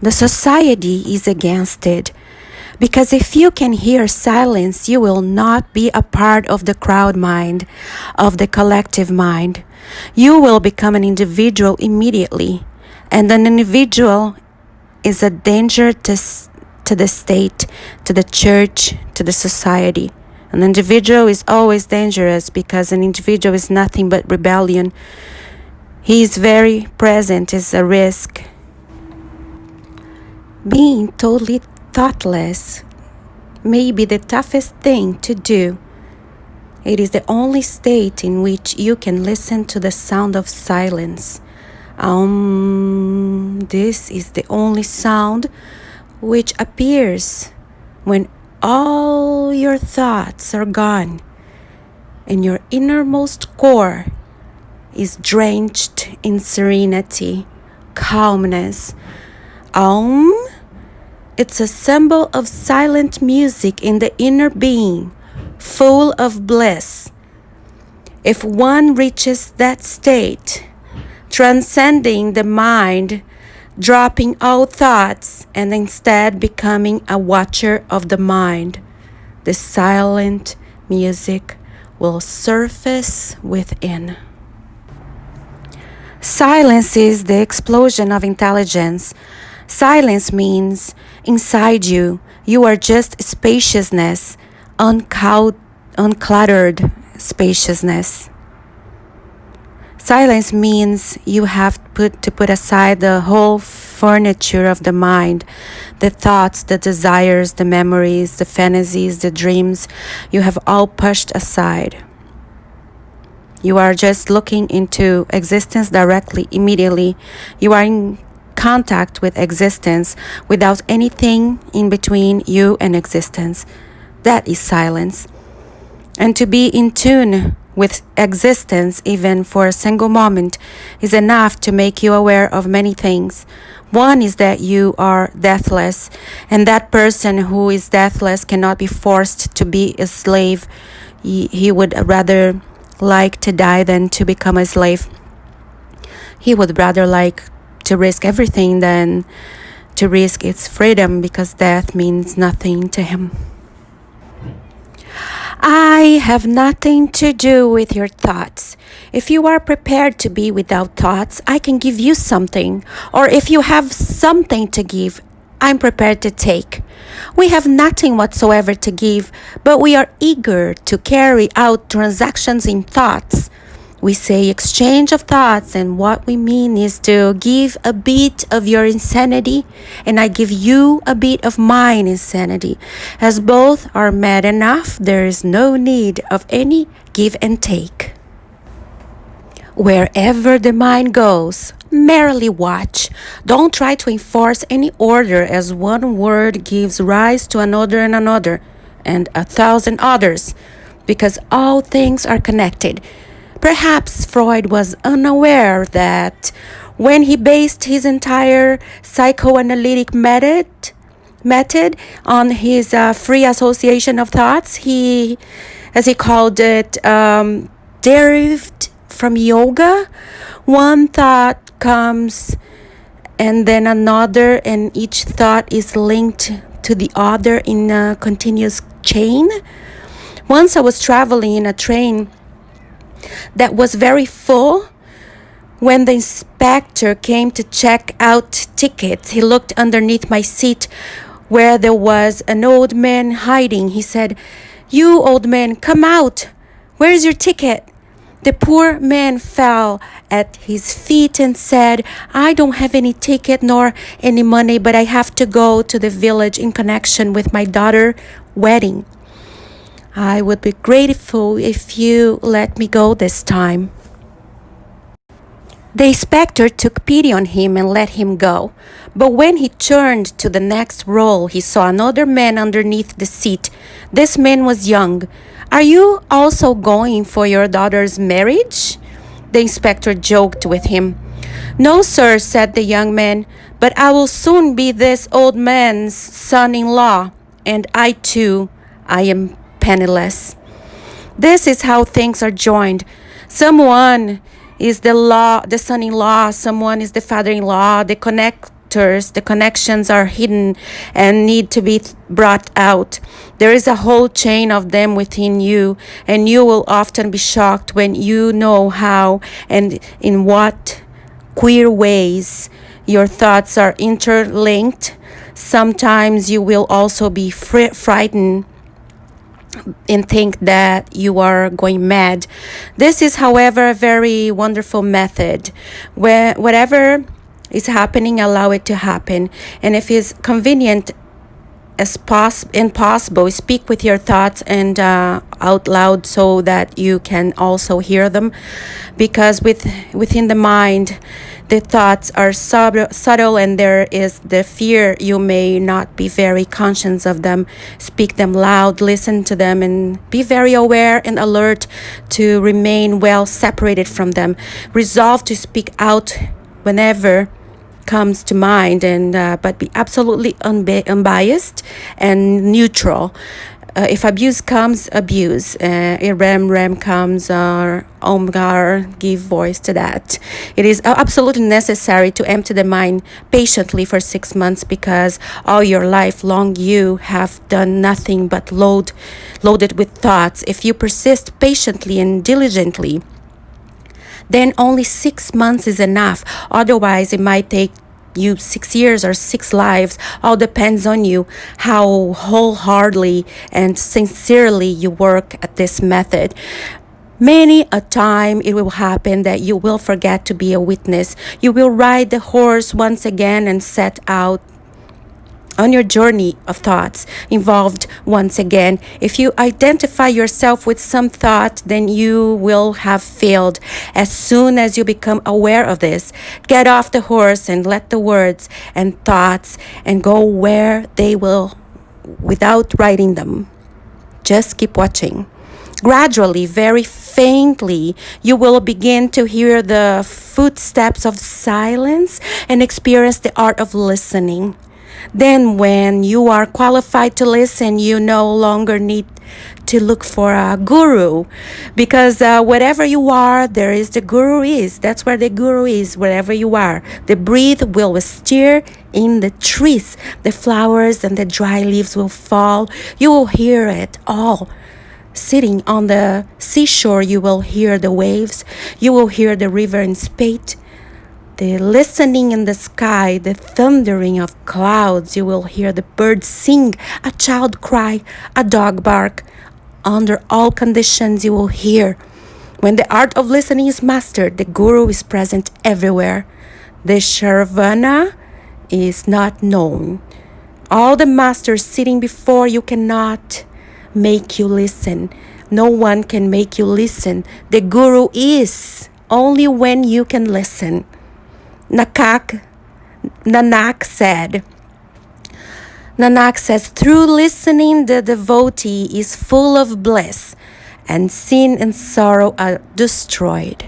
The society is against it. Because if you can hear silence, you will not be a part of the crowd mind, of the collective mind. You will become an individual immediately. And an individual is a danger to the state, to the church, to the society. An individual is always dangerous because an individual is nothing but rebellion. He is very present, is a risk. Being totally thoughtless may be the toughest thing to do. It is the only state in which you can listen to the sound of silence. This is the only sound which appears when all your thoughts are gone and your innermost core is drenched in serenity, calmness. It's a symbol of silent music in the inner being, full of bliss. If one reaches that state, transcending the mind, dropping all thoughts, and instead becoming a watcher of the mind, the silent music will surface within. Silence is the explosion of intelligence. Silence means inside you are just spaciousness, uncluttered spaciousness. Silence means you have to put aside the whole furniture of the mind, the thoughts, the desires, the memories, the fantasies, the dreams. You have all pushed aside. You are just looking into existence directly, immediately. You are in contact with existence without anything in between you and existence. That is silence. And to be in tune with existence, even for a single moment, is enough to make you aware of many things. One is that you are deathless, and that person who is deathless cannot be forced to be a slave. He would rather like to die than to become a slave. He would rather like to risk everything than to risk its freedom, because death means nothing to him. I have nothing to do with your thoughts. If you are prepared to be without thoughts, I can give you something. Or if you have something to give, I'm prepared to take. We have nothing whatsoever to give, but we are eager to carry out transactions in thoughts. We say exchange of thoughts, and what we mean is to give a bit of your insanity, and I give you a bit of mine insanity. As both are mad enough, there is no need of any give and take. Wherever the mind goes, merely watch. Don't try to enforce any order, as one word gives rise to another and another, and 1,000 others, because all things are connected. Perhaps Freud was unaware that when he based his entire psychoanalytic method on his free association of thoughts, he, as he called it, derived from yoga. One thought comes and then another, and each thought is linked to the other in a continuous chain. Once I was traveling in a train that was very full. When the inspector came to check out tickets, he looked underneath my seat where there was an old man hiding. He said, "You old man, come out. Where is your ticket?" The poor man fell at his feet and said, "I don't have any ticket nor any money, but I have to go to the village in connection with my daughter's wedding. I would be grateful if you let me go this time." The inspector took pity on him and let him go. But when he turned to the next row, he saw another man underneath the seat. This man was young. "Are you also going for your daughter's marriage?" The inspector joked with him. "No, sir," said the young man, "but I will soon be this old man's son-in-law, and I too, I am penniless." This is how things are joined. Someone is the son-in-law, someone is the father-in-law. They connect factors, the connections are hidden and need to be brought out. There is a whole chain of them within you, and you will often be shocked when you know how and in what queer ways your thoughts are interlinked. Sometimes you will also be frightened and think that you are going mad. This is, however, a very wonderful method. Where whatever is happening, allow it to happen. And if it's convenient as impossible, speak with your thoughts and out loud so that you can also hear them, because within the mind the thoughts are subtle and there is the fear. You may not be very conscious of them. Speak them loud, listen to them, and be very aware and alert to remain well separated from them. Resolve to speak out whenever comes to mind, and but be absolutely unbiased and neutral. If abuse comes, abuse. If rem comes, omgar, give voice to that. It is absolutely necessary to empty the mind patiently for 6 months, because all your life long you have done nothing but loaded with thoughts. If you persist patiently and diligently, then only 6 months is enough. Otherwise, it might take you 6 years or 6 lives. All depends on you, how wholeheartedly and sincerely you work at this method. Many a time it will happen that you will forget to be a witness. You will ride the horse once again and set out on your journey of thoughts involved once again. If you identify yourself with some thought, then you will have failed. As soon as you become aware of this, get off the horse and let the words and thoughts and go where they will without riding them. Just keep watching. Gradually, very faintly, you will begin to hear the footsteps of silence and experience the art of listening. Then, when you are qualified to listen, you no longer need to look for a guru, because whatever you are, there is the guru is. That's where the guru is, wherever you are. The breeze will stir in the trees, the flowers and the dry leaves will fall. You will hear it all. Sitting on the seashore, you will hear the waves. You will hear the river in spate. The listening in the sky, the thundering of clouds. You will hear the birds sing, a child cry, a dog bark. Under all conditions, you will hear. When the art of listening is mastered, the guru is present everywhere. The Sharavana is not known. All the masters sitting before you cannot make you listen. No one can make you listen. The guru is only when you can listen. Nanak says, through listening, the devotee is full of bliss, and sin and sorrow are destroyed.